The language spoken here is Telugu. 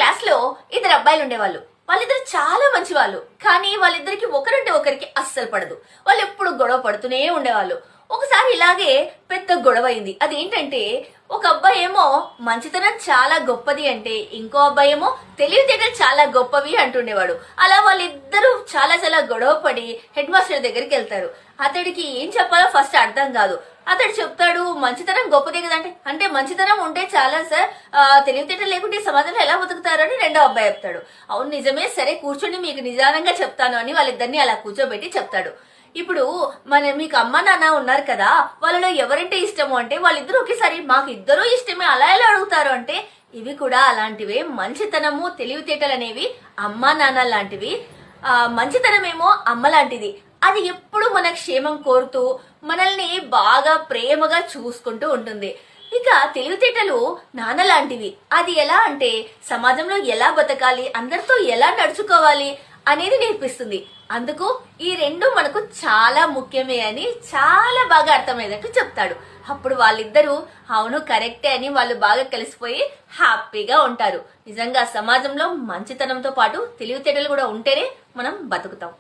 క్లాస్ లో ఇద్దరు అబ్బాయిలు ఉండేవాళ్ళు. వాళ్ళిద్దరు చాలా మంచి వాళ్ళు. కానీ వాళ్ళిద్దరికి ఒకరంటే ఒకరికి అస్సలు పడదు. వాళ్ళు ఎప్పుడు గొడవ పడుతూనే ఉండేవాళ్ళు. ఒకసారి ఇలాగే పెద్ద గొడవ అయింది. అదేంటంటే ఒక అబ్బాయి ఏమో మంచితనం చాలా గొప్పది అంటే ఇంకో అబ్బాయి ఏమో తెలివితేటలు చాలా గొప్పవి అంటుండేవాడు. అలా వాళ్ళిద్దరూ చాలా చాలా గొడవ పడి హెడ్ మాస్టర్ దగ్గరికి వెళ్తారు. అతడికి ఏం చెప్పాలో ఫస్ట్ అర్థం కాదు. అతడు చెప్తాడు మంచితనం గొప్పదే కదా అంటే మంచితనం ఉంటే చాలా సార్, తెలివితేటలు లేకుంటే సమాజంలో ఎలా బతుకుతారు అని రెండో అబ్బాయి చెప్తాడు. అవును నిజమే, సరే కూర్చొని మీకు నిదానంగా చెప్తాను అని వాళ్ళిద్దరిని అలా కూర్చోబెట్టి చెప్తాడు. ఇప్పుడు మీకు అమ్మ నాన్న ఉన్నారు కదా, వాళ్ళలో ఎవరంటే ఇష్టము అంటే వాళ్ళిద్దరూ ఒకేసారి మాకు ఇద్దరూ ఇష్టమే అలా ఎలా అడుగుతారు అంటే ఇవి కూడా అలాంటివే. మంచితనము తెలివితేటలు అనేవి అమ్మ నాన్న లాంటివి, మంచితనమేమో అమ్మ లాంటిది. అది ఎప్పుడు మన క్షేమం కోరుతూ మనల్ని బాగా ప్రేమగా చూసుకుంటూ ఉంటుంది. ఇక తెలివితేటలు నాన్న లాంటివి. అది ఎలా అంటే సమాజంలో ఎలా బతకాలి, అందరితో ఎలా నడుచుకోవాలి అనేది నేర్పిస్తుంది. అందుకు ఈ రెండు మనకు చాలా ముఖ్యమే అని చాలా బాగా అర్థమయ్యేటట్టు చెప్తాడు. అప్పుడు వాళ్ళిద్దరూ అవును కరెక్టే అని వాళ్ళు బాగా కలిసిపోయి హ్యాపీగా ఉంటారు. నిజంగా సమాజంలో మంచితనంతో పాటు తెలివితేటలు కూడా ఉంటేనే మనం బతుకుతాం.